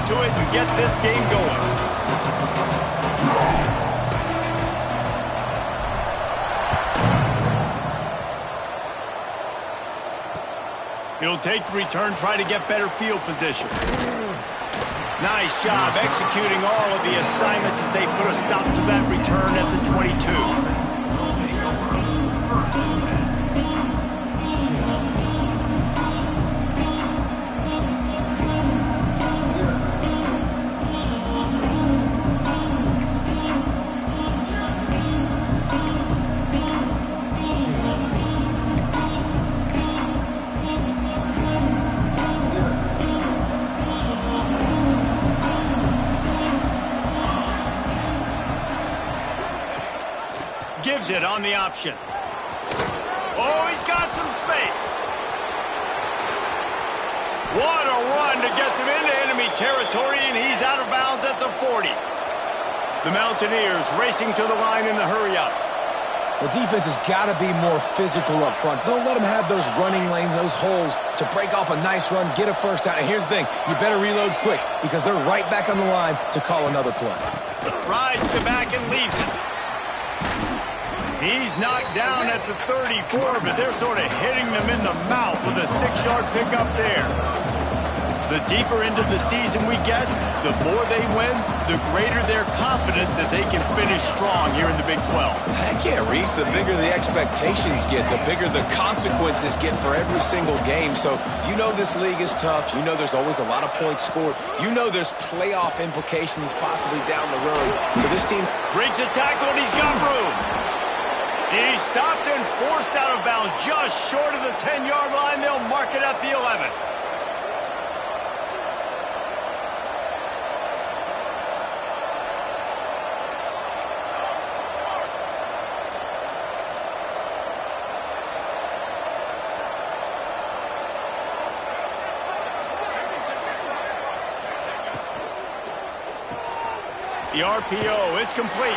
to it and get this game going. He'll take the return, try to get better field position. Nice job executing all of the assignments as they put a stop to that return at the 22. Gives it on the option. Oh, he's got some space. What a run to get them into enemy territory, and he's out of bounds at the 40. The Mountaineers racing to the line in the hurry-up. The defense has got to be more physical up front. Don't let them have those running lanes, those holes to break off a nice run, get a first down. And here's the thing, you better reload quick because they're right back on the line to call another play. Rides the back and leaves it. He's knocked down at the 34, but they're sort of hitting them in the mouth with a 6-yard pickup there. The deeper into the season we get, the more they win, the greater their confidence that they can finish strong here in the Big 12. Heck yeah, Reese, the bigger the expectations get, the bigger the consequences get for every single game. So you know this league is tough. You know there's always a lot of points scored. You know there's playoff implications possibly down the road. So this team breaks a tackle and he's got room. He stopped and forced out of bounds just short of the 10-yard line. They'll mark it at the 11. The RPO, it's complete.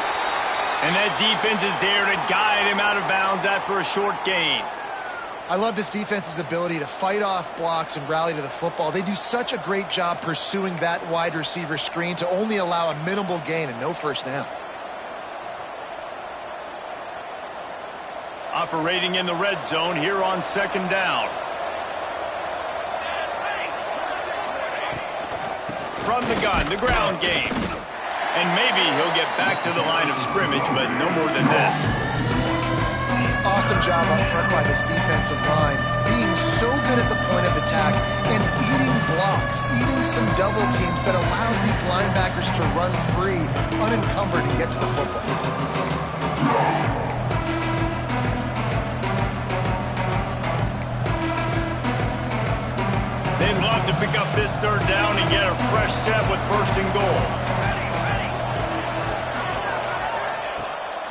And that defense is there to guide him out of bounds after a short gain. I love this defense's ability to fight off blocks and rally to the football. They do such a great job pursuing that wide receiver screen to only allow a minimal gain and no first down. Operating in the red zone here on second down. From the gun, the ground game. And maybe he'll get back to the line of scrimmage, but no more than that. Awesome job up front by this defensive line. Being so good at the point of attack and eating blocks, eating some double teams that allows these linebackers to run free, unencumbered, and get to the football. They'd love to pick up this third down and get a fresh set with first and goal.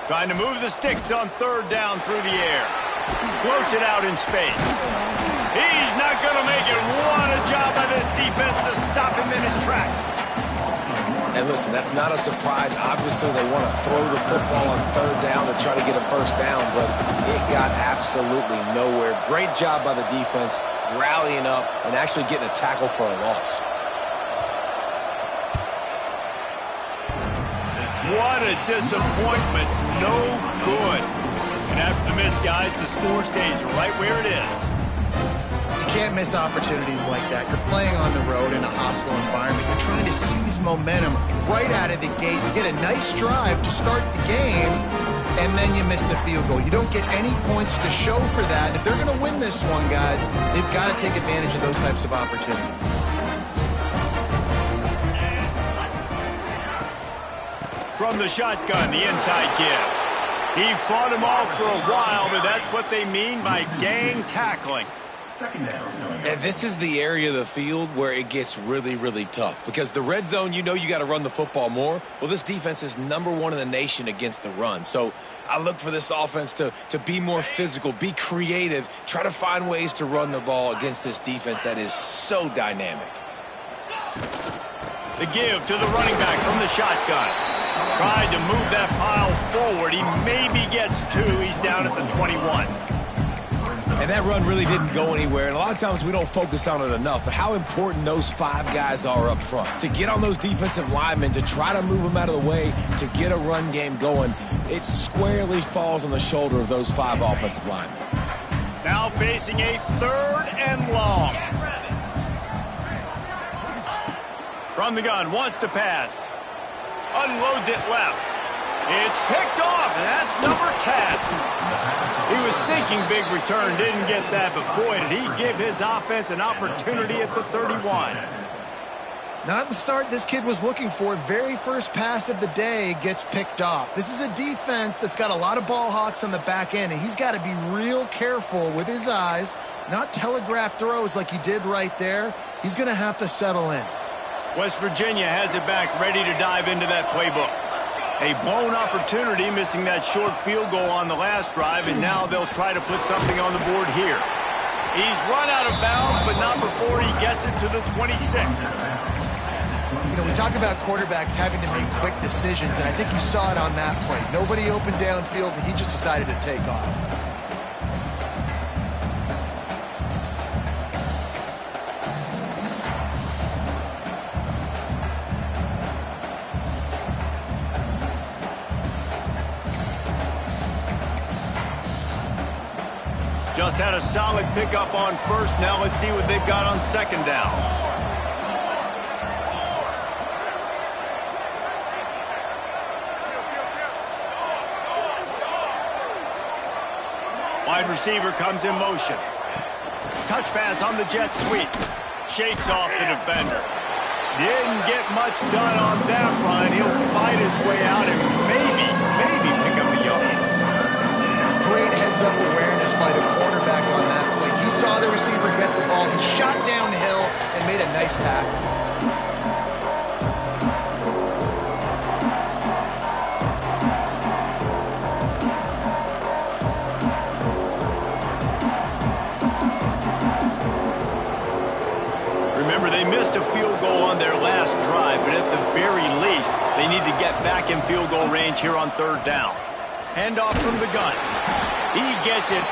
Trying to move the sticks on third down through the air. Floats it out in space. He's not going to make it. What a job by this defense to stop him in his tracks. And listen, that's not a surprise. Obviously, they want to throw the football on third down to try to get a first down, but it got absolutely nowhere. Great job by the defense, rallying up and actually getting a tackle for a loss. What a disappointment. No good. And after the miss, guys, the score stays right where it is. You can't miss opportunities like that. You're playing on the road in a hostile environment. You're trying to seize momentum right out of the gate. You get a nice drive to start the game, and then you miss the field goal. You don't get any points to show for that. And if they're going to win this one, guys, they've got to take advantage of those types of opportunities. From the shotgun, the inside give. He fought him off for a while, but that's what they mean by gang tackling. And this is the area of the field where it gets really, really tough. Because the red zone, you know you got to run the football more. Well, this defense is #1 in the nation against the run. So I look for this offense to be more physical, be creative, try to find ways to run the ball against this defense that is so dynamic. The give to the running back from the shotgun. Tried to move that pile forward. He maybe gets 2. He's down at the 21. And that run really didn't go anywhere, and a lot of times we don't focus on it enough, but how important those 5 guys are up front. To get on those defensive linemen, to try to move them out of the way, to get a run game going, it squarely falls on the shoulder of those 5 offensive linemen. Now facing a 3rd and long. From the gun, wants to pass. Unloads it left. It's picked off, and that's number 10. He was thinking big return, didn't get that, but boy, did he give his offense an opportunity at the 31. Not the start this kid was looking for. Very first pass of the day gets picked off. This is a defense that's got a lot of ball hawks on the back end, and he's got to be real careful with his eyes, not telegraph throws like he did right there. He's going to have to settle in. West Virginia has it back, ready to dive into that playbook. A blown opportunity, missing that short field goal on the last drive, and now they'll try to put something on the board here. He's run out of bounds, but not before he gets it to the 26. You know, we talk about quarterbacks having to make quick decisions, and I think you saw it on that play. Nobody opened downfield, and he just decided to take off. Just had a solid pickup on first. Now let's see what they've got on 2nd down. Wide receiver comes in motion. Touch pass on the jet sweep. Shakes off the defender. Didn't get much done on that run. He'll fight his way out and maybe pick up a yard. Great heads-up awareness by the cornerback on that play. He saw the receiver get the ball. He shot downhill and made a nice tackle. Remember, they missed a field goal on their last drive, but at the very least, they need to get back in field goal range here on 3rd down. Handoff from the gun. He gets it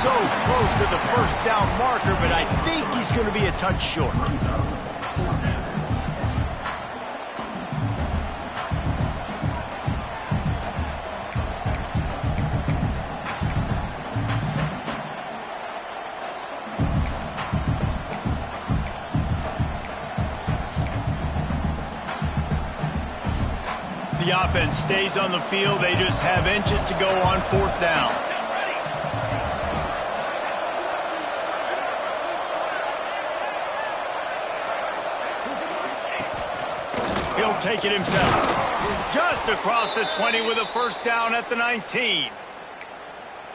so close to the 1st down marker, but I think he's going to be a touch short. The offense stays on the field. They just have inches to go on 4th down. He'll take it himself. Just across the 20 with a 1st down at the 19.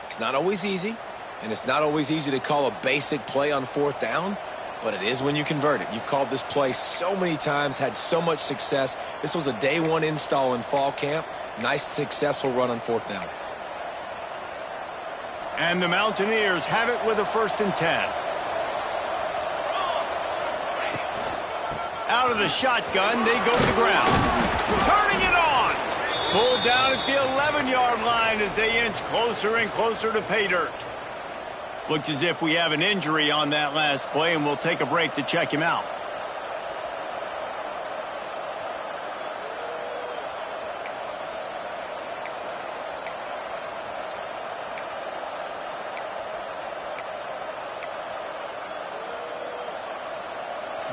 It's not always easy, and it's not always easy to call a basic play on 4th down, but it is when you convert it. You've called this play so many times, had so much success. This was a day 1 install in fall camp. Nice, successful run on 4th down. And the Mountaineers have it with a 1st and 10. Out of the shotgun, they go to the ground. Turning it on. Pulled down at the 11-yard line as they inch closer and closer to pay dirt. Looks as if we have an injury on that last play, and we'll take a break to check him out.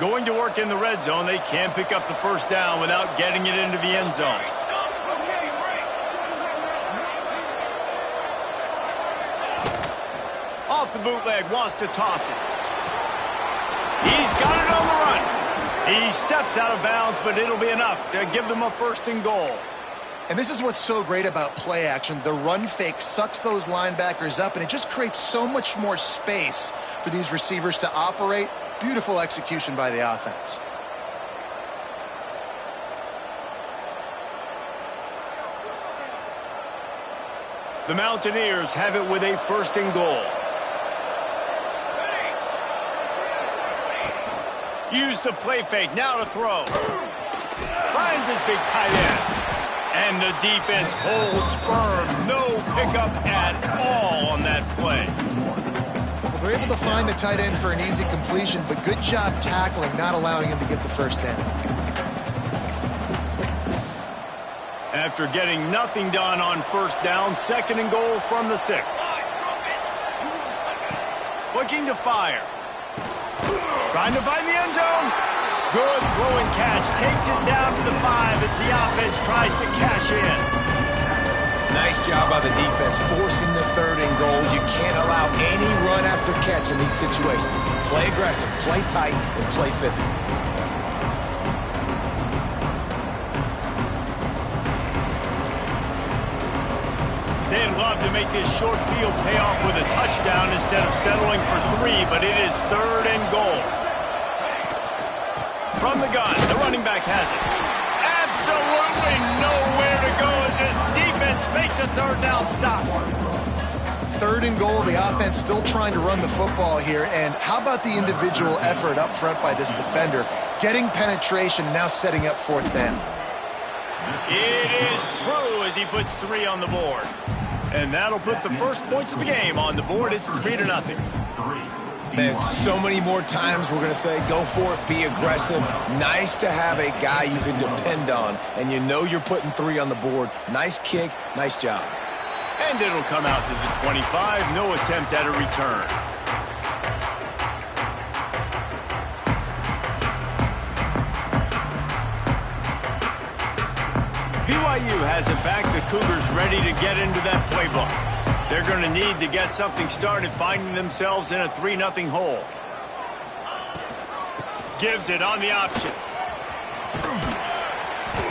Going to work in the red zone. They can't pick up the 1st down without getting it into the end zone. Off the bootleg, wants to toss it. He's got it on the run. He steps out of bounds, but it'll be enough to give them a 1st and goal. And this is what's so great about play action. The run fake sucks those linebackers up, and it just creates so much more space for these receivers to operate. Beautiful execution by the offense. The Mountaineers have it with a 1st and goal. Use the play fake, now to throw. Finds his big tight end. And the defense holds firm. No pickup at all on that play. They're able to find the tight end for an easy completion, but good job tackling, not allowing him to get the first down. After getting nothing done on first down, 2nd and goal from the 6. Looking to fire. Trying to find the end zone. Good throw and catch. Takes it down to the 5 as the offense tries to cash in. Nice job by the defense forcing the 3rd and goal. You can't allow any run after catch in these situations. Play aggressive, play tight, and play physical. They'd love to make this short field pay off with a touchdown instead of settling for 3, but it is 3rd and goal. From the gun, the running back has it. Absolutely nowhere to go as his defense makes a 3rd down stop. 3rd and goal, the offense still trying to run the football here, and how about the individual effort up front by this defender? Getting penetration, now setting up 4th down. It is true as he puts 3 on the board. And that'll put the first points of the game on the board. It's 3-0. Man, so many more times we're going to say, go for it, be aggressive. Nice to have a guy you can depend on, and you know you're putting 3 on the board. Nice kick, nice job. And it'll come out to the 25. No attempt at a return. BYU has it back. The Cougars ready to get into that playbook. They're going to need to get something started, finding themselves in a 3-0 hole. Gives it on the option.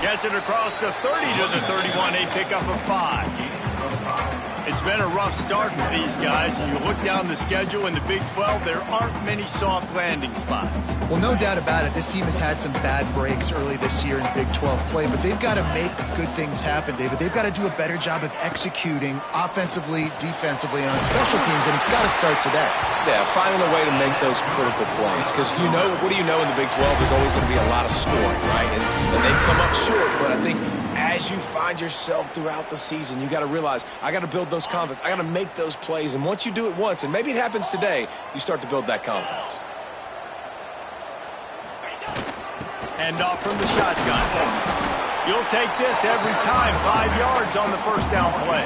Gets it across the 30 to the 31. A pickup of 5. It's been a rough start for these guys. And you look down the schedule in the Big 12, there aren't many soft landing spots. Well, no doubt about it. This team has had some bad breaks early this year in Big 12 play, but they've got to make good things happen, David. They've got to do a better job of executing offensively, defensively, and on special teams, and it's got to start today. Yeah, finding a way to make those critical plays. Because you know, what do you know in the Big 12? There's always going to be a lot of scoring, right? And they've come up short, but I think as you find yourself throughout the season, you got to realize, I got to build those confidence. I got to make those plays. And once you do it once, and maybe it happens today, you start to build that confidence. Hand off from the shotgun. You'll take this every time. 5 yards on the first down play.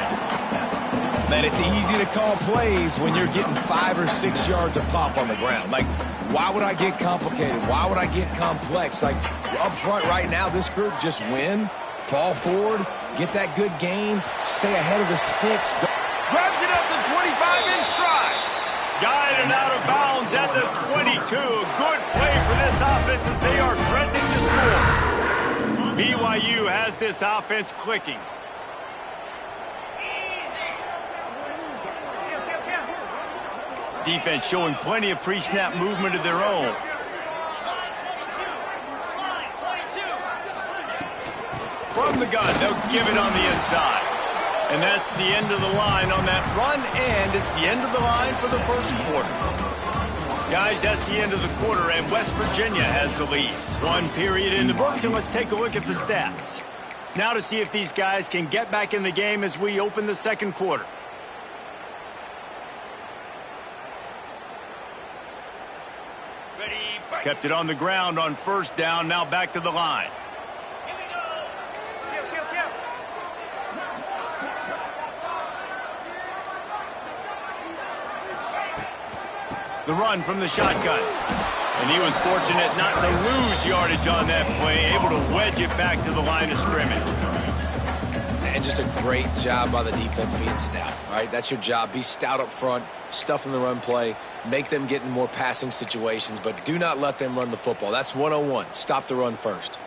Man, it's easy to call plays when you're getting 5 or 6 yards of pop on the ground. Like, why would I get complicated? Why would I get complex? Like, up front right now, this group just win, fall forward, get that good gain, stay ahead of the sticks. Grabs it up the 25 in stride. Guided out of bounds at the 22. Good play for this offense as they are threatening to score. BYU has this offense clicking. Defense showing plenty of pre-snap movement of their own. From the gun, they'll give it on the inside. And that's the end of the line on that run, and it's the end of the line for the first quarter. Guys, that's the end of the quarter, and West Virginia has the lead. 1 period in the books, and let's take a look at the stats. Now to see if these guys can get back in the game as we open the second quarter. Kept it on the ground on first down, now back to the line. The run from the shotgun. And he was fortunate not to lose yardage on that play, able to wedge it back to the line of scrimmage. And just a great job by the defense being stout, right? That's your job. Be stout up front, stuff in the run play, make them get in more passing situations, but do not let them run the football. That's 101. Stop the run first.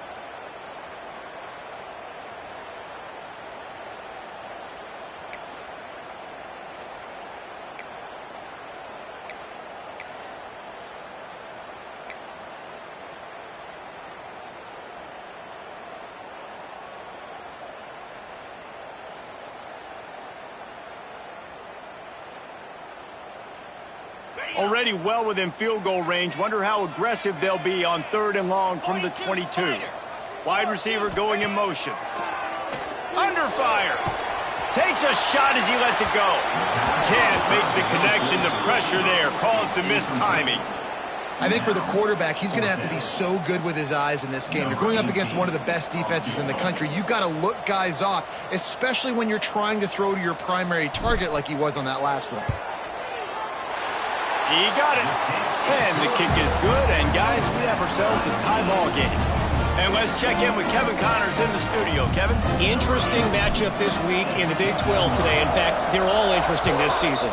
Already well within field goal range. Wonder how aggressive they'll be on 3rd and long from the 22. Wide receiver going in motion. Under fire. Takes a shot as he lets it go. Can't make the connection. The pressure there caused the missed timing. I think for the quarterback, he's going to have to be so good with his eyes in this game. You're going up against one of the best defenses in the country. You've got to look guys off, especially when you're trying to throw to your primary target like he was on that last one. He got it. And the kick is good. And, guys, we have ourselves a tie ball game. And let's check in with Kevin Connors in the studio. Kevin? Interesting matchup this week in the Big 12 today. In fact, they're all interesting this season.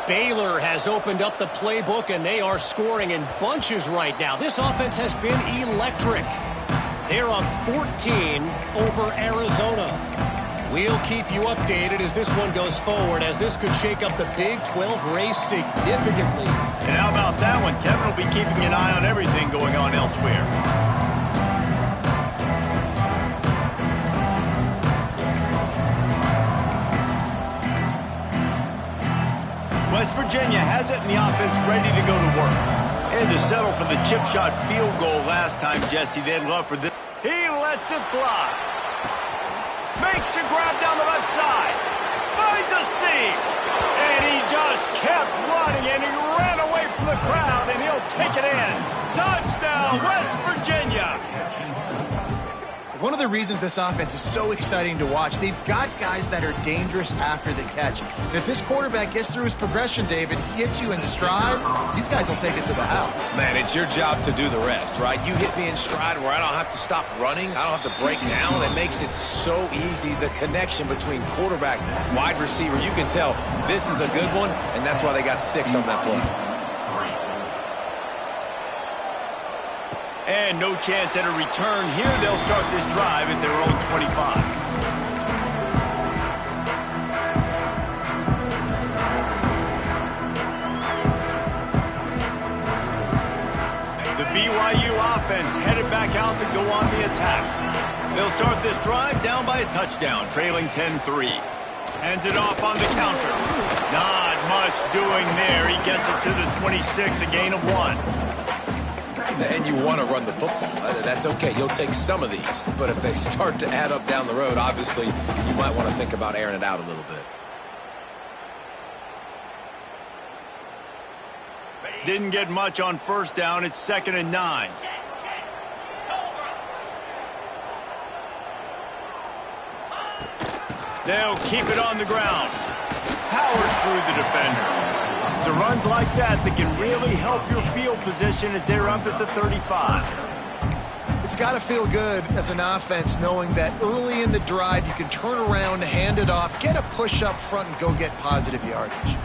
Baylor has opened up the playbook, and they are scoring in bunches right now. This offense has been electric. They're up 14 over Arizona. We'll keep you updated as this one goes forward, as this could shake up the Big 12 race significantly. And how about that one? Kevin will be keeping an eye on everything going on elsewhere. West Virginia has it in the offense ready to go to work. And to settle for the chip shot field goal last time, Jesse, they'd love for this. He lets it fly. Makes a grab down the left side. Finds a seam. And he just kept running, and he ran away from the crowd, and he'll take it in. Touchdown, West Virginia. One of the reasons this offense is so exciting to watch, they've got guys that are dangerous after the catch. And if this quarterback gets through his progression, David, hits you in stride, these guys will take it to the house. Man, it's your job to do the rest, right? You hit me in stride where I don't have to stop running. I don't have to break down. It makes it so easy. The connection between quarterback, wide receiver, you can tell this is a good one, and that's why they got 6 on that play. And no chance at a return here. They'll start this drive at their own 25. The BYU offense headed back out to go on the attack. They'll start this drive down by a touchdown, trailing 10-3. Hands it off on the counter. Not much doing there. He gets it to the 26, a gain of 1. And you want to run the football. That's okay. You'll take some of these. But if they start to add up down the road, obviously, you might want to think about airing it out a little bit. Didn't get much on first down. It's 2nd and 9. They'll keep it on the ground. Powers through the defender. So runs like that can really help your field position as they're up at the 35. It's got to feel good as an offense knowing that early in the drive you can turn around, hand it off, get a push up front, and go get positive yardage.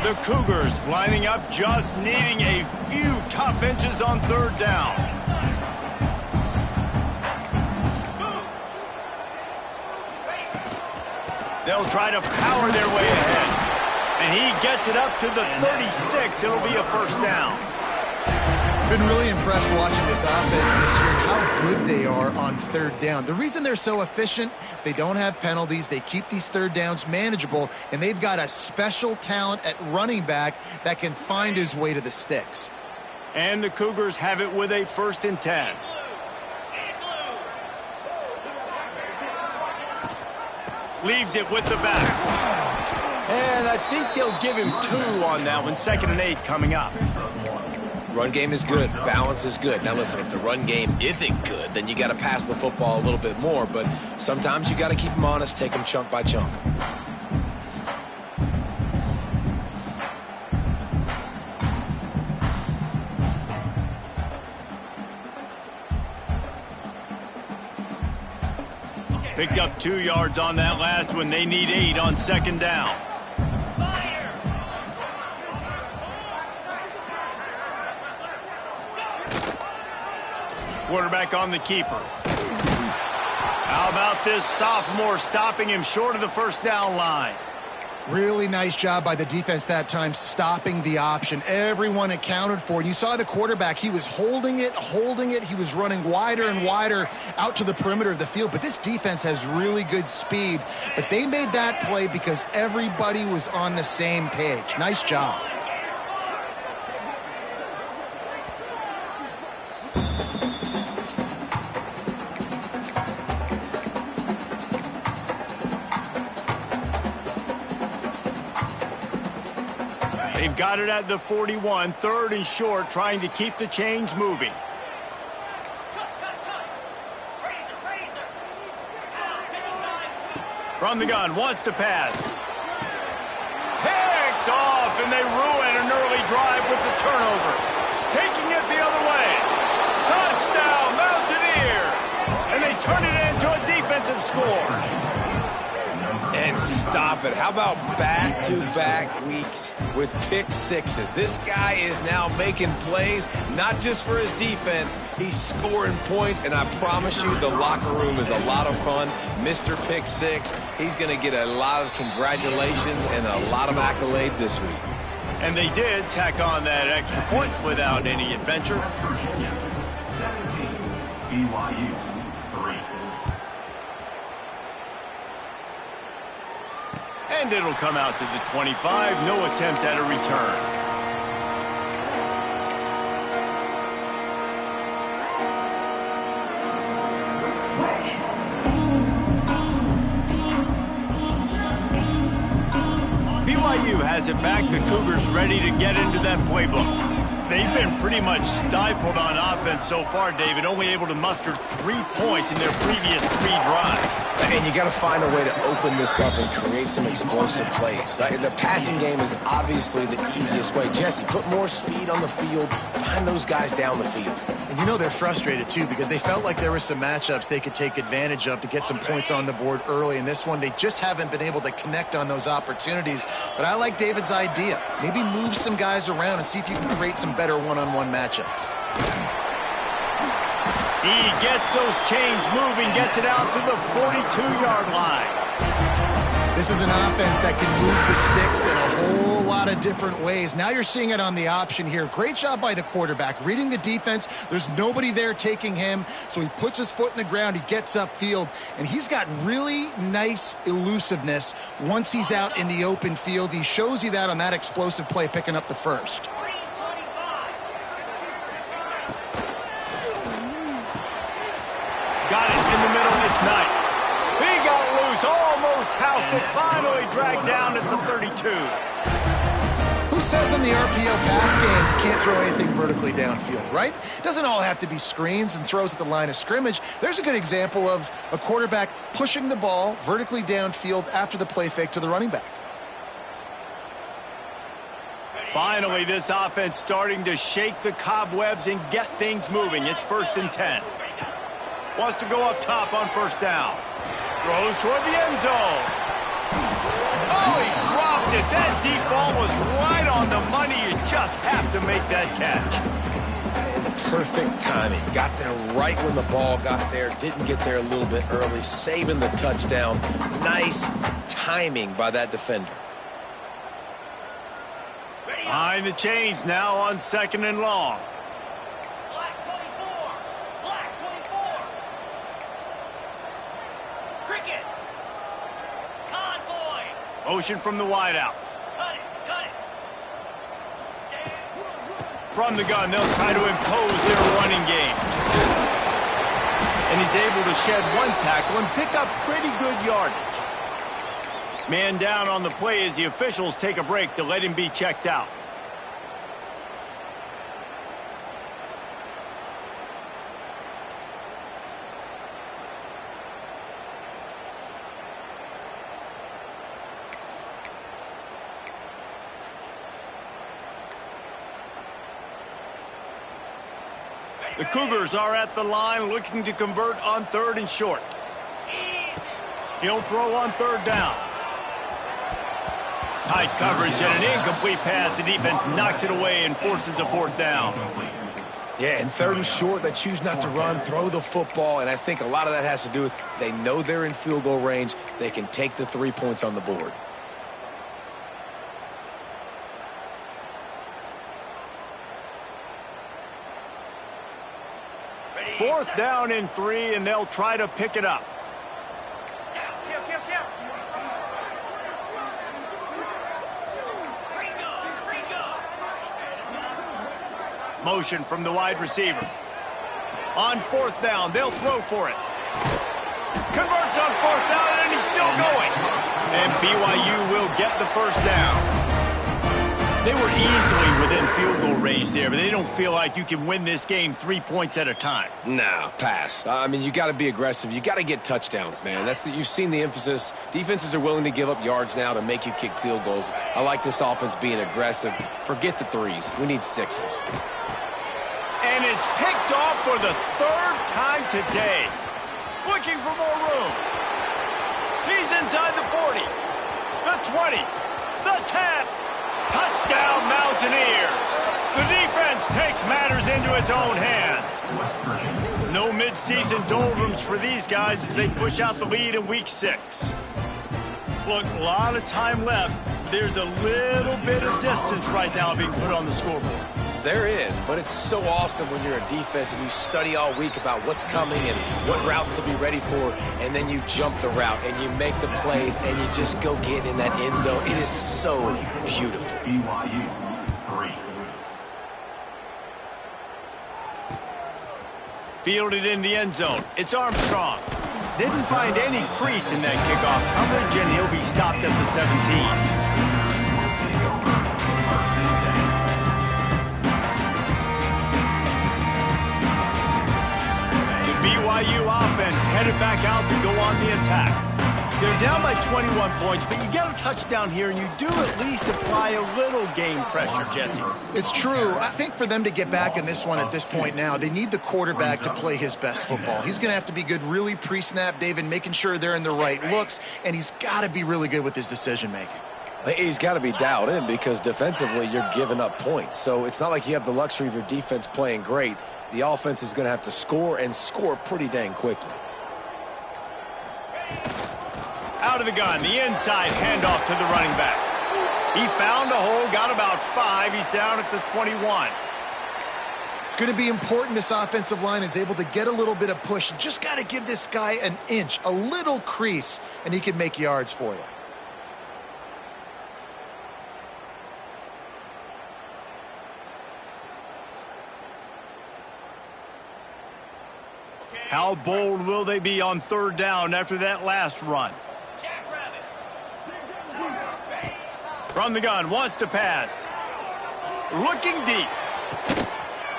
The Cougars lining up, just needing a few tough inches on 3rd down. They'll try to power their way ahead. And he gets it up to the 36. It'll be a first down. Been really impressed watching this offense this year, how good they are on 3rd down. The reason they're so efficient, they don't have penalties. They keep these 3rd downs manageable, and they've got a special talent at running back that can find his way to the sticks. And the Cougars have it with a 1st and 10. Leaves it with the back. And I think they'll give him 2 on that one. 2nd and 8 coming up. Run game is good. Balance is good. Now, listen, if the run game isn't good, then you got to pass the football a little bit more. But sometimes you got to keep them honest, take them chunk by chunk. Picked up 2 yards on that last one. They need 8 on 2nd down. Quarterback on the keeper. How about this sophomore stopping him short of the 1st down line? Really nice job by the defense that time, stopping the option. Everyone accounted for it. You saw the quarterback. He was holding it. He was running wider and wider out to the perimeter of the field. But this defense has really good speed. But they made that play because everybody was on the same page. Nice job. They've got it at the 41, 3rd and short, trying to keep the chains moving. From the gun, wants to pass. Picked off, and they ruin an early drive with the turnover. Taking it the other way. Touchdown, Mountaineers! And they turn it into a defensive score. And stop it. How about back-to-back weeks with pick sixes? This guy is now making plays, not just for his defense. He's scoring points, and I promise you the locker room is a lot of fun. Mr. Pick Six, he's going to get a lot of congratulations and a lot of accolades this week. And they did tack on that extra point without any adventure. 17, BYU 3. And it'll come out to the 25. No attempt at a return. BYU has it back. The Cougars ready to get into that playbook. They've been pretty much stifled on offense so far, David, only able to muster 3 points in their previous 3 drives. And you got to find a way to open this up and create some explosive plays. The passing game is obviously the easiest way. Jesse, put more speed on the field. Find those guys down the field. And you know they're frustrated, too, because they felt like there were some matchups they could take advantage of to get some points on the board early. In this one, they just haven't been able to connect on those opportunities. But I like David's idea. Maybe move some guys around and see if you can create some better one-on-one matchups. He gets those chains moving, gets it out to the 42-yard line. This is an offense that can move the sticks in a whole lot of different ways. Now you're seeing it on the option here. Great job by the quarterback. Reading the defense, there's nobody there taking him, so he puts his foot in the ground, he gets upfield, and he's got really nice elusiveness once he's out in the open field. He shows you that on that explosive play, picking up the first. Got it in the middle, it's Knight. He got loose, almost housed it, finally dragged down at the 32. Who says in the RPO pass game you can't throw anything vertically downfield, right? Doesn't all have to be screens and throws at the line of scrimmage. There's a good example of a quarterback pushing the ball vertically downfield after the play fake to the running back. Finally, this offense starting to shake the cobwebs and get things moving. It's 1st and 10. Wants to go up top on 1st down. Throws toward the end zone. Oh, he dropped it. That deep ball was right on the money. You just have to make that catch. And perfect timing. Got there right when the ball got there. Didn't get there a little bit early. Saving the touchdown. Nice timing by that defender. Behind the chains now on 2nd and long. Motion from the wideout. Cut it. From the gun, they'll try to impose their running game. And he's able to shed one tackle and pick up pretty good yardage. Man down on the play as the officials take a break to let him be checked out. The Cougars are at the line looking to convert on 3rd and short. He'll throw on 3rd down. Tight coverage and an incomplete pass. The defense knocks it away and forces a 4th down. Yeah, and 3rd and short, they choose not to run, throw the football, and I think a lot of that has to do with they know they're in field goal range. They can take the 3 points on the board. 4th down and 3, and they'll try to pick it up. Motion from the wide receiver. On 4th down, they'll throw for it. Converts on 4th down, and he's still going. And BYU will get the 1st down. They were easily within field goal range there, but they don't feel like you can win this game 3 points at a time. No, pass. I mean, you got to be aggressive. You got to get touchdowns, man. You've seen the emphasis. Defenses are willing to give up yards now to make you kick field goals. I like this offense being aggressive. Forget the threes. We need sixes. And it's picked off for the third time today. Looking for more room. He's inside the 40, the 20, the 10. Touchdown, Mountaineers. The defense takes matters into its own hands. No midseason doldrums for these guys as they push out the lead in Week 6. Look, a lot of time left. There's a little bit of distance right now being put on the scoreboard. There is, but it's so awesome when you're a defense and you study all week about what's coming and what routes to be ready for, and then you jump the route and you make the plays and you just go get in that end zone. It is so beautiful. BYU 3. Fielded in the end zone. It's Armstrong. Didn't find any crease in that kickoff coverage, and he'll be stopped at the 17. BYU offense headed back out to go on the attack. They're down by 21 points, but you get a touchdown here, and you do at least apply a little game pressure, Jesse. It's true. I think for them to get back in this one at this point now, they need the quarterback to play his best football. He's going to have to be good really pre-snap, David, making sure they're in the right looks, and he's got to be really good with his decision-making. He's got to be dialed in because defensively you're giving up points. So it's not like you have the luxury of your defense playing great. The offense is going to have to score and score pretty dang quickly. Out of the gun, the inside handoff to the running back. He found a hole, got about 5. He's down at the 21. It's going to be important this offensive line is able to get a little bit of push. You just got to give this guy an inch, a little crease, and he can make yards for you. How bold will they be on third down after that last run? From the gun, wants to pass. Looking deep.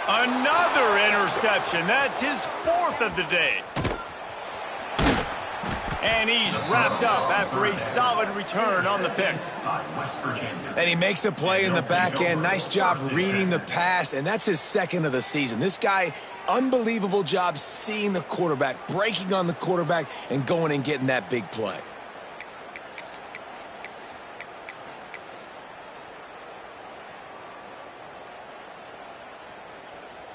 Another interception. That's his 4th of the day. And he's wrapped up after a solid return on the pick. And he makes a play in the back end. Nice job reading the pass, and that's his 2nd of the season. This guy, unbelievable job seeing the quarterback, breaking on the quarterback, and going and getting that big play.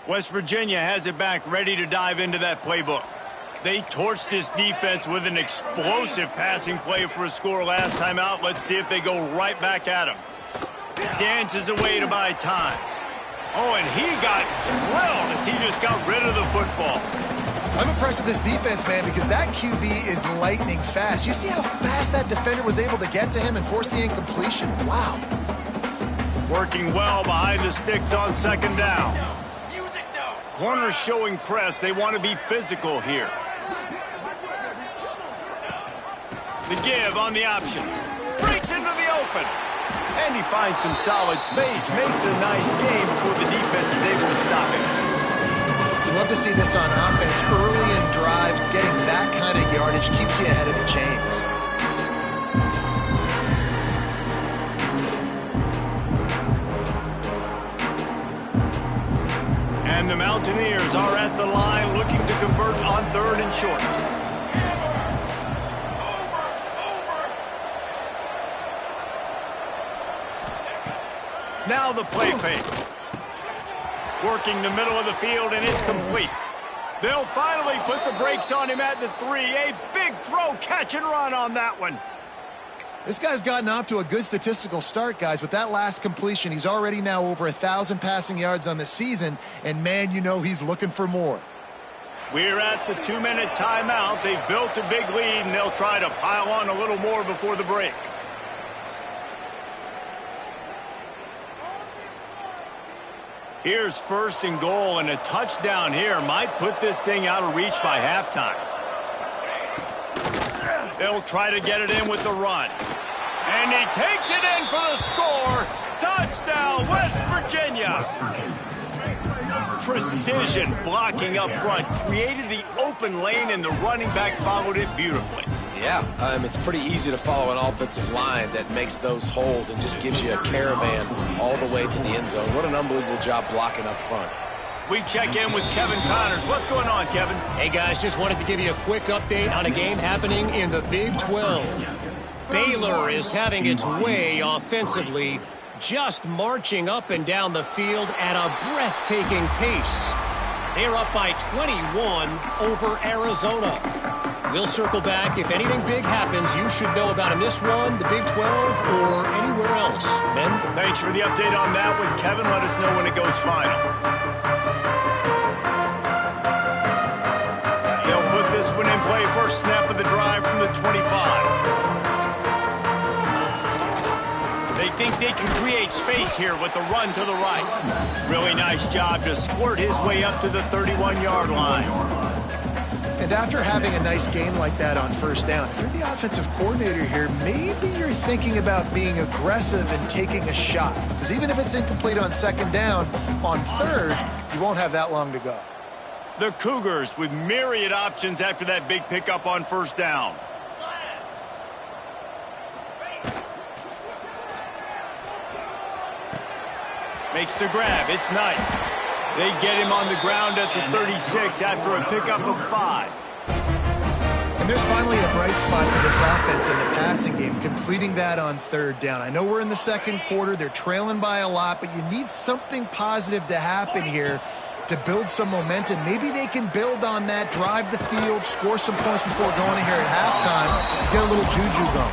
West Virginia has it back, ready to dive into that playbook. They torched this defense with an explosive passing play for a score last time out. Let's see if they go right back at him. Dances away to buy time. Oh, and he got drilled as he just got rid of the football. I'm impressed with this defense, man, because that QB is lightning fast. You see how fast that defender was able to get to him and force the incompletion? Wow. Working well behind the sticks on second down. Corners showing press. They want to be physical here. The give on the option. Breaks into the open. And he finds some solid space. Makes a nice game before the defense is able to stop him. You love to see this on offense. Early in drives, getting that kind of yardage keeps you ahead of the chains. And the Mountaineers are at the line looking to convert on 3rd and short. Now the play fake. Working the middle of the field, and it's complete. They'll finally put the brakes on him at the 3. A big throw, catch and run on that one. This guy's gotten off to a good statistical start, guys. With that last completion, he's already now over 1,000 passing yards on the season, and man, you know he's looking for more. We're at the 2-minute timeout. They've built a big lead, and they'll try to pile on a little more before the break. Here's 1st and goal, and a touchdown here might put this thing out of reach by halftime. They'll try to get it in with the run. And he takes it in for the score. Touchdown, West Virginia. Precision blocking up front created the open lane, and the running back followed it beautifully. Yeah, it's pretty easy to follow an offensive line that makes those holes and just gives you a caravan all the way to the end zone. What an unbelievable job blocking up front. We check in with Kevin Connors. What's going on, Kevin? Hey, guys, just wanted to give you a quick update on a game happening in the Big 12. Baylor is having its way offensively, just marching up and down the field at a breathtaking pace. They're up by 21 over Arizona. We'll circle back. If anything big happens, you should know about in this one, the Big 12, or anywhere else. Ben? Thanks for the update on that one, Kevin. Let us know when it goes final. They'll put this one in play. First snap of the drive from the 25. They think they can create space here with a run to the right. Really nice job to squirt his way up to the 31-yard line. And after having a nice game like that on first down, if you're the offensive coordinator here, maybe you're thinking about being aggressive and taking a shot. Because even if it's incomplete on second down, on third, you won't have that long to go. The Cougars with myriad options after that big pickup on first down. Makes the grab. It's Knight. They get him on the ground at the 36 after a pickup of 5. And there's finally a bright spot for this offense in the passing game, completing that on third down. I know we're in the second quarter. They're trailing by a lot, but you need something positive to happen here to build some momentum. Maybe they can build on that, drive the field, score some points before going in here at halftime, get a little juju going.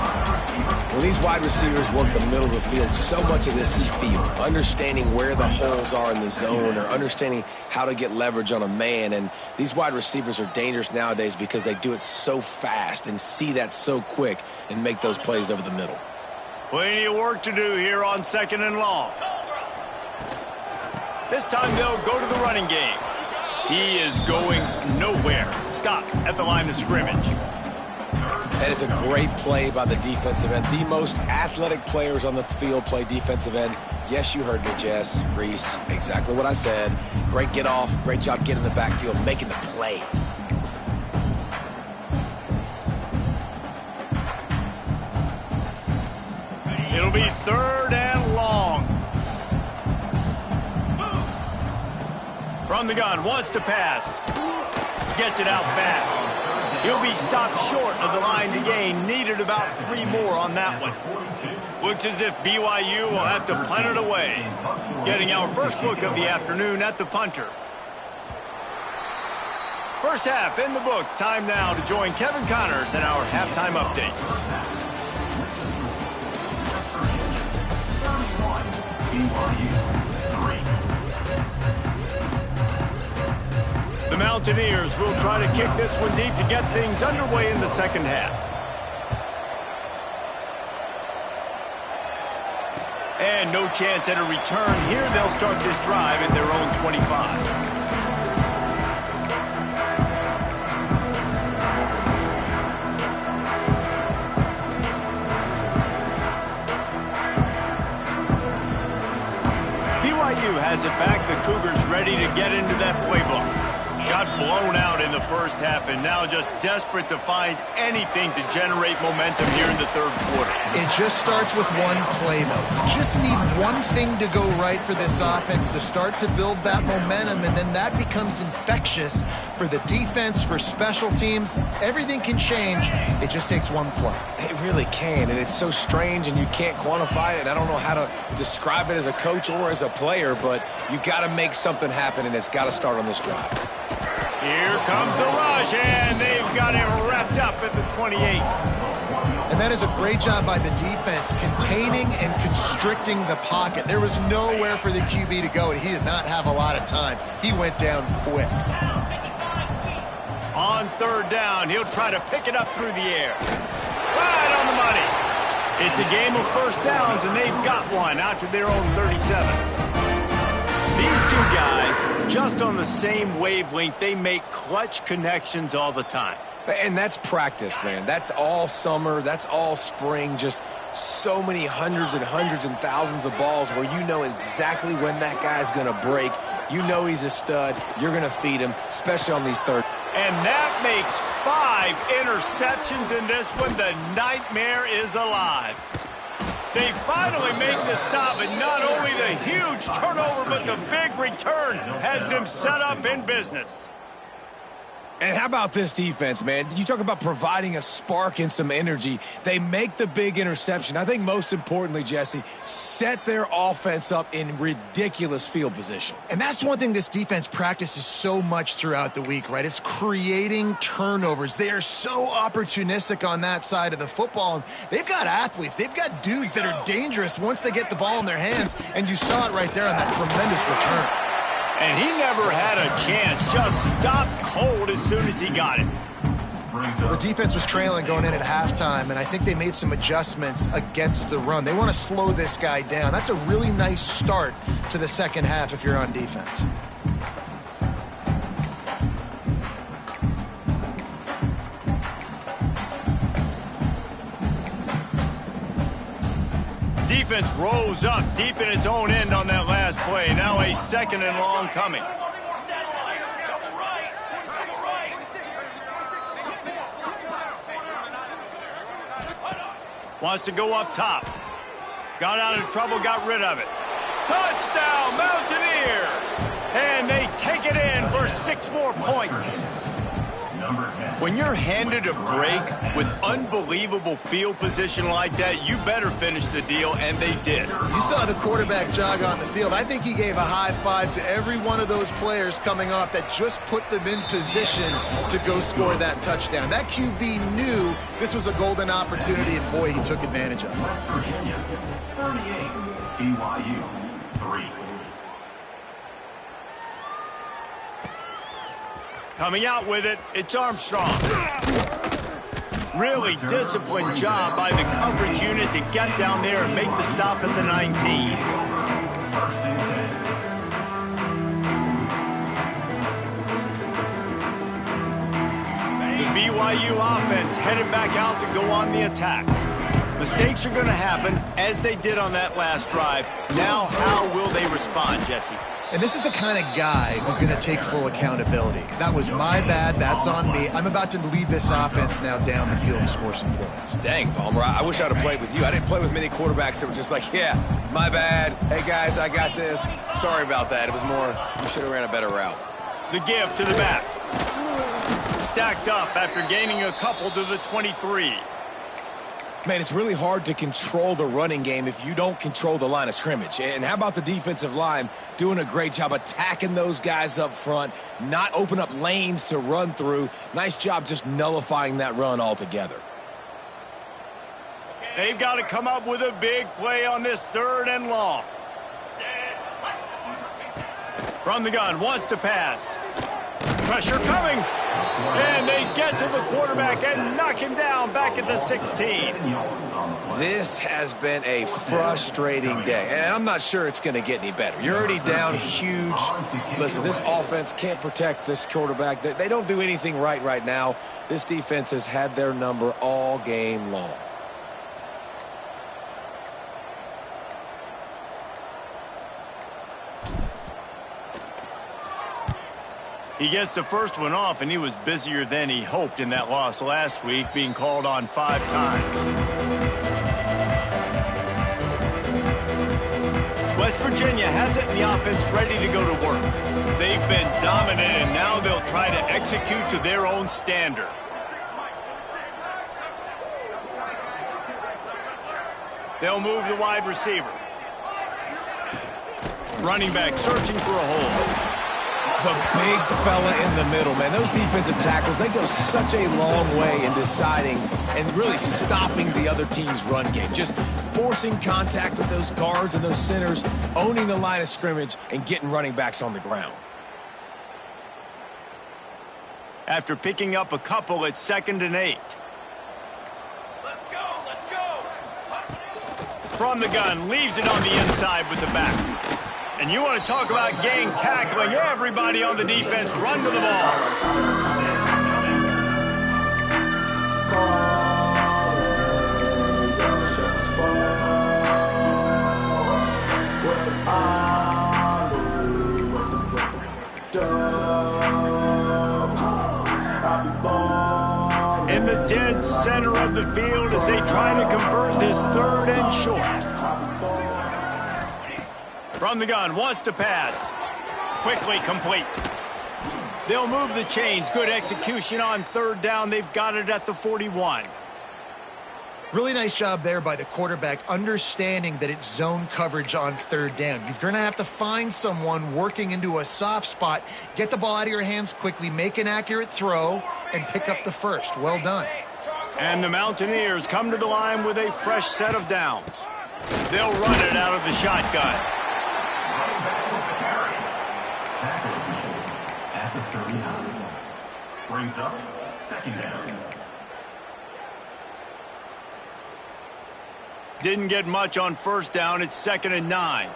When these wide receivers work the middle of the field, so much of this is feel. Understanding where the holes are in the zone or understanding how to get leverage on a man. And these wide receivers are dangerous nowadays because they do it so fast and see that so quick and make those plays over the middle. Plenty of work to do here on second and long. This time they'll go to the running game. He is going nowhere. Stop at the line of scrimmage. That is a great play by the defensive end. The most athletic players on the field play defensive end. Yes, you heard me, Jess, Reese. Exactly what I said. Great get off. Great job getting in the backfield, making the play. It'll be third and long. From the gun, wants to pass. Gets it out fast. He'll be stopped short of the line to gain. Needed about 3 more on that one. Looks as if BYU will have to punt it away. Getting our first look of the afternoon at the punter. First half in the books. Time now to join Kevin Connors in our halftime update. The Mountaineers will try to kick this one deep to get things underway in the second half. And no chance at a return here. They'll start this drive at their own 25. BYU has it back. The Cougars ready to get into that playbook. Got blown out in the first half and now just desperate to find anything to generate momentum here in the third quarter. It just starts with one play, though. You just need one thing to go right for this offense to start to build that momentum, and then that becomes infectious for the defense, for special teams. Everything can change. It just takes one play. It really can, and it's so strange, and you can't quantify it. I don't know how to describe it as a coach or as a player, but you got to make something happen, and it's got to start on this drive. Here comes the rush, and they've got him wrapped up at the 28. And that is a great job by the defense, containing and constricting the pocket. There was nowhere for the QB to go, and he did not have a lot of time. He went down quick. On third down, he'll try to pick it up through the air. Right on the money. It's a game of first downs, and they've got one out to their own 37. These two guys, just on the same wavelength, they make clutch connections all the time. And that's practice, man. That's all summer. That's all spring. Just so many hundreds and thousands of balls where you know exactly when that guy's going to break. You know he's a stud. You're going to feed him, especially on these third. And that makes 5 interceptions in this one. The nightmare is alive. They finally make the stop, and not only the huge turnover, but the big return has them set up in business. And how about this defense, man? You talk about providing a spark and some energy. They make the big interception. I think most importantly, Jesse, set their offense up in ridiculous field position. And that's one thing this defense practices so much throughout the week, right? It's creating turnovers. They are so opportunistic on that side of the football. And they've got athletes. They've got dudes that are dangerous once they get the ball in their hands. And you saw it right there on that tremendous return. And he never had a chance, just stopped cold as soon as he got it. Well, the defense was trailing going in at halftime, and I think they made some adjustments against the run. They want to slow this guy down. That's a really nice start to the second half if you're on defense. Defense rose up deep in its own end on that last play. Now a 2nd and long coming. Wants to go up top. Got out of trouble, got rid of it. Touchdown, Mountaineers! And they take it in for 6 more points. When you're handed a break with unbelievable field position like that, you better finish the deal, and they did. You saw the quarterback jog on the field. I think he gave a high five to every one of those players coming off that just put them in position to go score that touchdown. That QB knew this was a golden opportunity, and boy, he took advantage of it. West Virginia, 38, BYU, 3. Coming out with it, it's Armstrong. Really disciplined job by the coverage unit to get down there and make the stop at the 19. The BYU offense headed back out to go on the attack. Mistakes are going to happen, as they did on that last drive. Now, how will they respond, Jesse? And this is the kind of guy who's going to take full accountability. That was my bad. That's on me. I'm about to lead this offense now down the field and score some points. Dang, Palmer, I wish I'd have played with you. I didn't play with many quarterbacks that were just like, yeah, my bad. Hey, guys, I got this. Sorry about that. It was more, you should have ran a better route. The give to the back. Stacked up after gaining a couple to the 23. Man, it's really hard to control the running game if you don't control the line of scrimmage. And how about the defensive line doing a great job attacking those guys up front, not open up lanes to run through. Nice job just nullifying that run altogether. They've got to come up with a big play on this 3rd and long. From the gun, wants to pass. Pressure coming. And they get to the quarterback and knock him down back at the 16. This has been a frustrating day, and I'm not sure it's going to get any better. You're already down huge. Listen, this offense can't protect this quarterback. They don't do anything right now. This defense has had their number all game long. He gets the first one off, and he was busier than he hoped in that loss last week, being called on 5 times. West Virginia has it in the offense ready to go to work. They've been dominant, and now they'll try to execute to their own standard. They'll move the wide receiver. Running back searching for a hole. The big fella in the middle, man. Those defensive tackles, they go such a long way in deciding and really stopping the other team's run game. Just forcing contact with those guards and those centers, owning the line of scrimmage, and getting running backs on the ground. After picking up a couple, it's 2nd and 8. Let's go. From the gun, leaves it on the inside with the back. And you want to talk about gang tackling. Everybody on the defense run to the ball. In the dead center of the field as they try to convert this 3rd and short. From the gun, wants to pass. Quickly complete. They'll move the chains. Good execution on 3rd down. They've got it at the 41. Really nice job there by the quarterback, understanding that it's zone coverage on 3rd down. You're going to have to find someone working into a soft spot, get the ball out of your hands quickly, make an accurate throw, and pick up the first. Well done. And the Mountaineers come to the line with a fresh set of downs. They'll run it out of the shotgun. Running back with the carry. Tackle is made at the 39. Brings up 2nd down. Didn't get much on 1st down. It's 2nd and 9.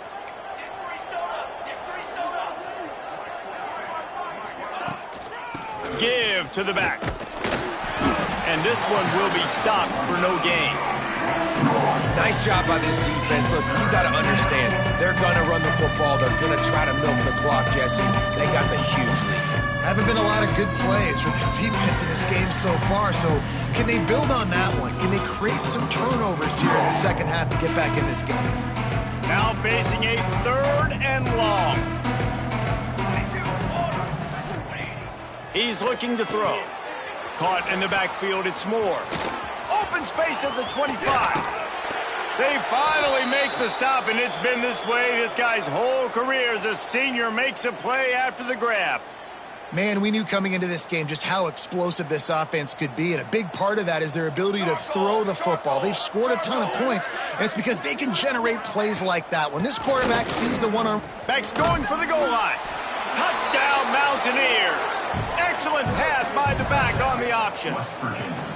Give to the back. And this one will be stopped for no gain. Nice job by this defense. Listen, you got to understand, they're going to run the football. They're going to try to milk the clock, Jesse. They got the huge lead. Haven't been a lot of good plays for this defense in this game so far, so can they build on that one? Can they create some turnovers here in the second half to get back in this game? Now facing a 3rd and long. He's looking to throw. Caught in the backfield, it's Moore. Open space at the 25. They finally make the stop, and it's been this way this guy's whole career as a senior makes a play after the grab. Man, we knew coming into this game just how explosive this offense could be, and a big part of that is their ability to throw the football. They've scored a ton of points, and it's because they can generate plays like that. When this quarterback sees the one-arm... Back's going for the goal line. Touchdown, Mountaineers. Excellent pass by the back on the option. West Virginia.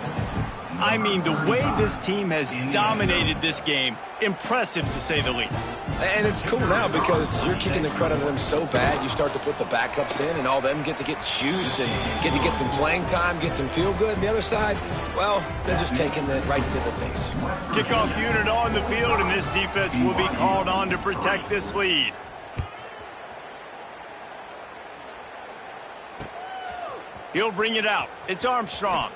I mean, the way this team has dominated this game, impressive to say the least. And it's cool now because you're kicking the crud out of them so bad, you start to put the backups in, and all them get to get juice and get to get some playing time, get some feel good. And the other side, well, they're just taking it right to the face. Kickoff unit on the field, and this defense will be called on to protect this lead. He'll bring it out. It's Armstrong.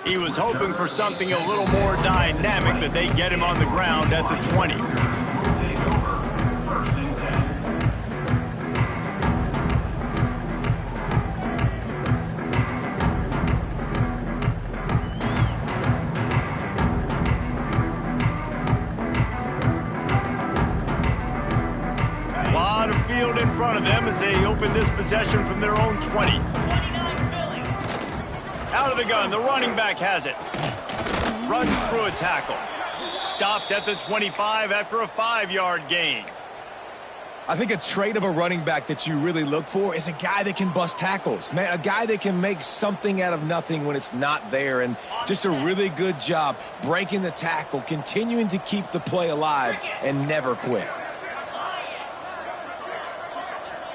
He was hoping for something a little more dynamic, but they get him on the ground at the 20. Take over 1st and 10. A lot of field in front of them as they open this possession from their own 20. Out of the gun, the running back has it. Runs through a tackle. Stopped at the 25 after a 5-yard gain. I think a trait of a running back that you really look for is a guy that can bust tackles. Man, a guy that can make something out of nothing when it's not there. And just a really good job breaking the tackle, continuing to keep the play alive, and never quit.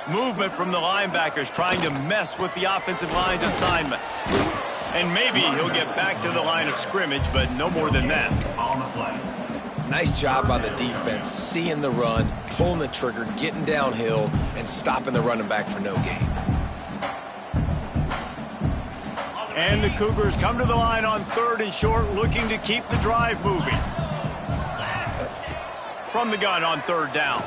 Movement from the linebackers trying to mess with the offensive line's assignments. And maybe he'll get back to the line of scrimmage, but no more than that. On the play. Nice job by the defense, seeing the run, pulling the trigger, getting downhill, and stopping the running back for no gain. And the Cougars come to the line on 3rd and short, looking to keep the drive moving. From the gun on 3rd down.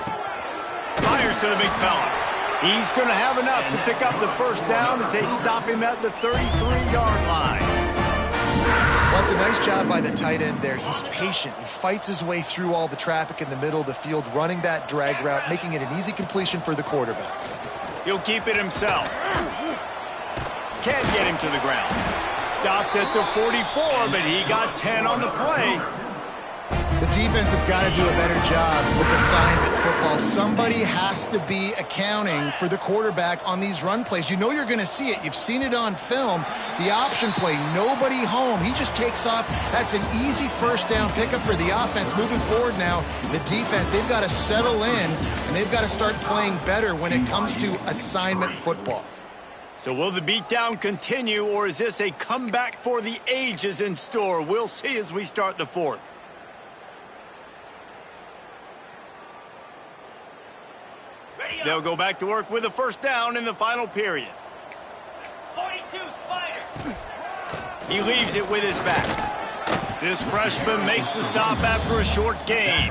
Fires to the big fella. He's going to have enough to pick up the 1st down as they stop him at the 33-yard line. Well, that's a nice job by the tight end there. He's patient. He fights his way through all the traffic in the middle of the field, running that drag route, making it an easy completion for the quarterback. He'll keep it himself. Can't get him to the ground. Stopped at the 44, but he got 10 on the play. The defense has got to do a better job with assignment football. Somebody has to be accounting for the quarterback on these run plays. You know you're going to see it. You've seen it on film. The option play, nobody home. He just takes off. That's an easy 1st down pickup for the offense. Moving forward now, the defense, they've got to settle in, and they've got to start playing better when it comes to assignment football. So will the beatdown continue, or is this a comeback for the ages in store? We'll see as we start the 4th. They'll go back to work with a 1st down in the final period. 42. He leaves it with his back. This freshman makes the stop after a short gain.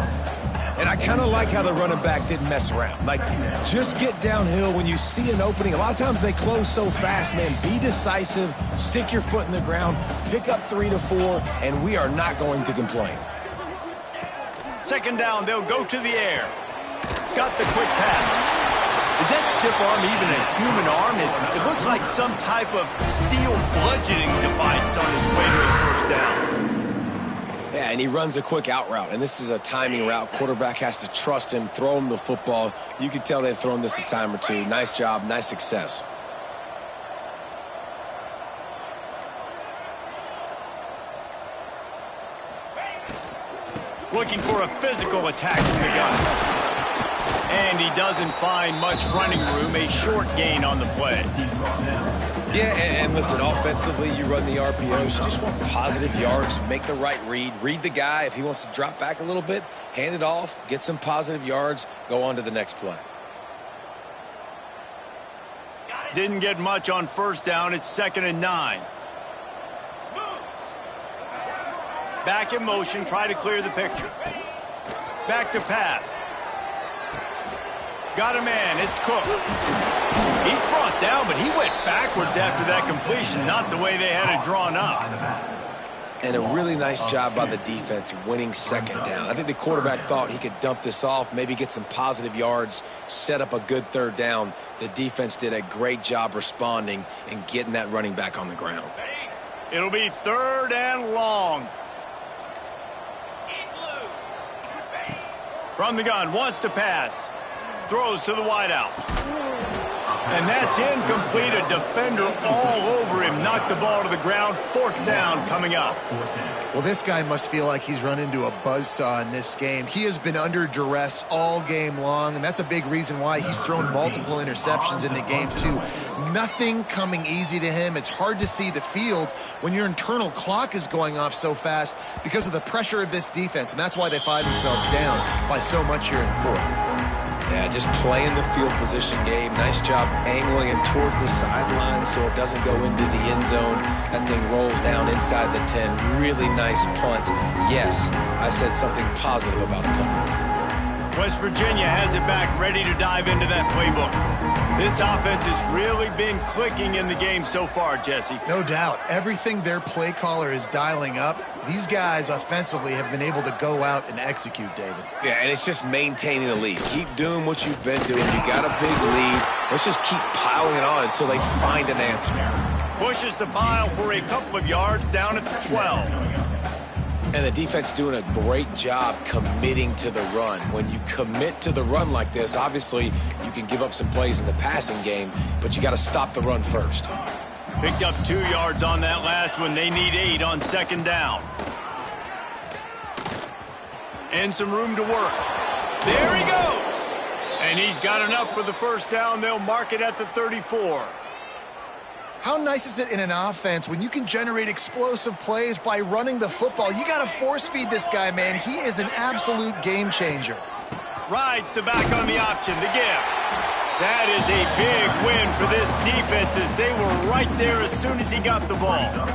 And I kind of like how the running back didn't mess around. Like, just get downhill when you see an opening. A lot of times they close so fast, man. Be decisive, stick your foot in the ground, pick up 3 to 4, and we are not going to complain. Second down, they'll go to the air. Got the quick pass. Is that stiff arm even a human arm? It looks like some type of steel bludgeoning device on his way to a first down. Yeah, and he runs a quick out route, and this is a timing route. Quarterback has to trust him, throw him the football. You can tell they've thrown this a time or two. Nice job, nice success. Looking for a physical attack from the gun. And he doesn't find much running room, a short gain on the play. Yeah, and listen, offensively, you run the RPOs. You just want positive yards, make the right read. Read the guy. If he wants to drop back a little bit, hand it off, get some positive yards, go on to the next play. Didn't get much on first down. It's 2nd and 9. Back in motion, try to clear the picture. Back to pass. Got a man, it's Cook. He's brought down, but he went backwards after that completion, not the way they had it drawn up. And a really nice job by the defense winning 2nd down. I think the quarterback thought he could dump this off, maybe get some positive yards, set up a good 3rd down. The defense did a great job responding and getting that running back on the ground. It'll be 3rd and long. From the gun, wants to pass. Throws to the wideout. And that's incomplete. A defender all over him. Knocked the ball to the ground. 4th down coming up. Well, this guy must feel like he's run into a buzzsaw in this game. He has been under duress all game long, and that's a big reason why he's thrown multiple interceptions in the game, too. Nothing coming easy to him. It's hard to see the field when your internal clock is going off so fast because of the pressure of this defense, and that's why they find themselves down by so much here in the 4th. Yeah, just playing the field position game. Nice job angling it toward the sideline so it doesn't go into the end zone. That thing rolls down inside the 10. Really nice punt. Yes, I said something positive about the punt. West Virginia has it back, ready to dive into that playbook. This offense has really been clicking in the game so far, Jesse. No doubt. Everything their play caller is dialing up, these guys offensively have been able to go out and execute, David. Yeah, and it's just maintaining the lead. Keep doing what you've been doing. You got a big lead. Let's just keep piling it on until they find an answer. Pushes the pile for a couple of yards down at the 12. And the defense doing a great job committing to the run. When you commit to the run like this, obviously you can give up some plays in the passing game, but you got to stop the run first. Picked up 2 yards on that last one. They need 8 on 2nd down. And some room to work. There he goes. And he's got enough for the first down. They'll mark it at the 34. How nice is it in an offense when you can generate explosive plays by running the football? You got to force feed this guy, man. He is an absolute game changer. Rides the back on the option, the gift. That is a big win for this defense as they were right there as soon as he got the ball.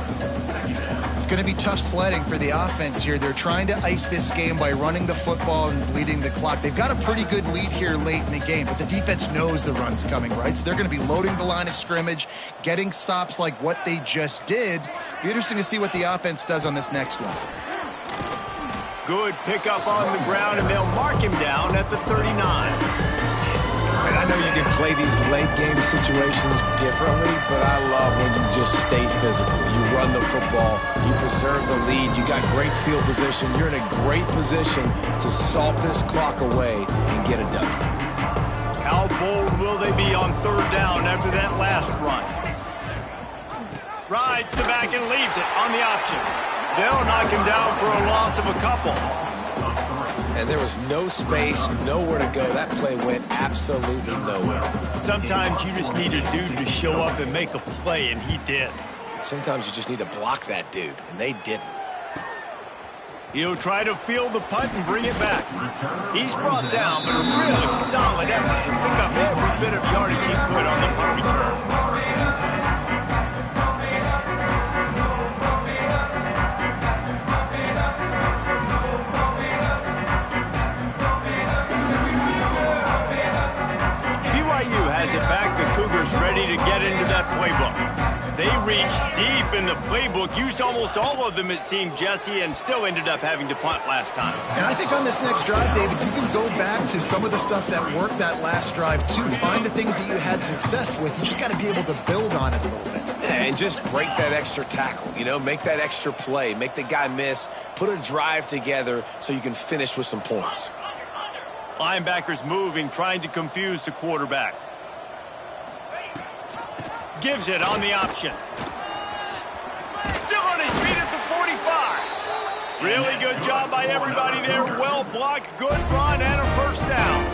It's going to be tough sledding for the offense here. They're trying to ice this game by running the football and bleeding the clock. They've got a pretty good lead here late in the game, but the defense knows the run's coming, right? So they're going to be loading the line of scrimmage, getting stops like what they just did. Be interesting to see what the offense does on this next one. Good pickup on the ground, and they'll mark him down at the 39. And I know you can play these late game situations differently, but I love when you just stay physical. You run the football, you preserve the lead, you got great field position. You're in a great position to salt this clock away and get a W. How bold will they be on 3rd down after that last run? Rides the back and leaves it on the option. They'll knock him down for a loss of a couple. And there was no space, nowhere to go. That play went absolutely nowhere. Sometimes you just need a dude to show up and make a play, and he did. Sometimes you just need to block that dude, and they didn't. He'll try to field the punt and bring it back. He's brought down, but a really solid effort to pick up every bit of yardage he could on the punt return. reached deep in the playbook, used almost all of them, it seemed, Jesse, and still ended up having to punt last time. And I think on this next drive, David, you can go back to some of the stuff that worked that last drive, too. Find the things that you had success with. You just got to be able to build on it a little bit. And just break that extra tackle, make that extra play, make the guy miss, put a drive together so you can finish with some points. Linebackers moving, trying to confuse the quarterback. Gives it on the option. Still on his feet at the 45. Really good job by everybody there. Well blocked, good run, and a first down.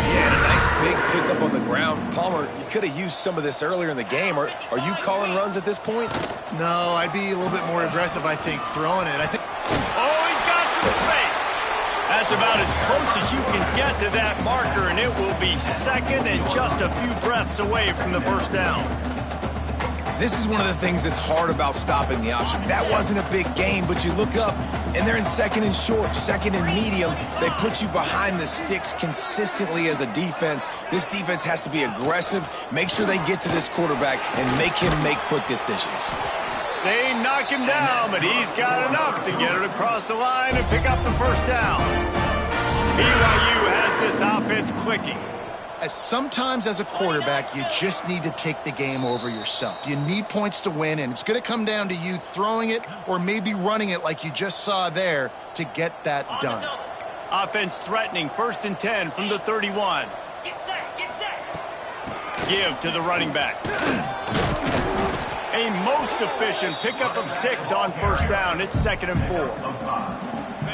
Yeah, and a nice big pickup on the ground. Palmer, you could have used some of this earlier in the game. Are you calling runs at this point? No, I'd be a little bit more aggressive, I think, throwing it. Oh, he's got some space. That's about as close as you can get to that marker, and it will be second and just a few breaths away from the first down. This is one of the things that's hard about stopping the option. That wasn't a big game, but you look up, and they're in second and short, second and medium. They put you behind the sticks consistently as a defense. This defense has to be aggressive, make sure they get to this quarterback, and make him make quick decisions. They knock him down, but he's got enough to get it across the line and pick up the first down. BYU has this offense clicking. Sometimes as a quarterback, you just need to take the game over yourself. You need points to win, and it's going to come down to you throwing it or maybe running it like you just saw there to get that done. Offense threatening, 1st and 10 from the 31. Get set. Give to the running back. A most efficient pickup of 6 on first down. It's 2nd and 4.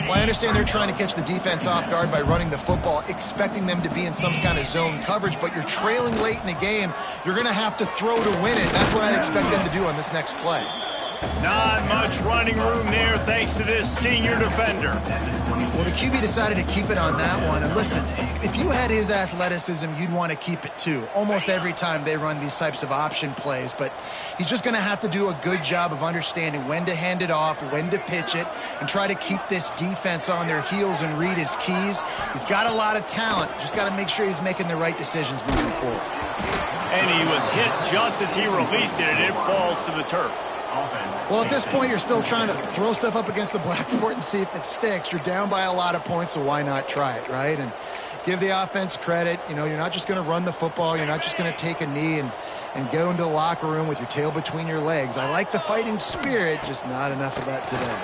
Well, I understand they're trying to catch the defense off guard by running the football, expecting them to be in some kind of zone coverage, but you're trailing late in the game. You're going to have to throw to win it. That's what I'd expect them to do on this next play. Not much running room there thanks to this senior defender. Well, the QB decided to keep it on that one. And listen, if you had his athleticism, you'd want to keep it too. Almost every time they run these types of option plays. But he's just going to have to do a good job of understanding when to hand it off, when to pitch it, and try to keep this defense on their heels and read his keys. He's got a lot of talent. Just got to make sure he's making the right decisions moving forward. And he was hit just as he released it, and it falls to the turf. Well, at this point, you're still trying to throw stuff up against the blackboard and see if it sticks. You're down by a lot of points, so why not try it, right? And give the offense credit. You're not just going to run the football. You're not just going to take a knee and go into the locker room with your tail between your legs. I like the fighting spirit, just not enough of that today.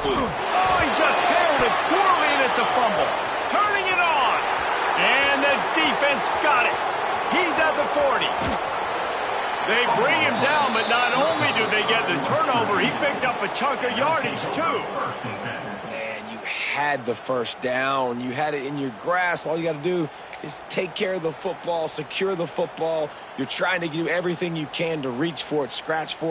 Oh, he just handled it poorly, and it's a fumble. Turning it on. And the defense got it. He's at the 40. They bring him down, but not only do they get the turnover, he picked up a chunk of yardage, too. Man, you had the first down. You had it in your grasp. All you got to do is take care of the football, secure the football. You're trying to do everything you can to reach for it, scratch for it.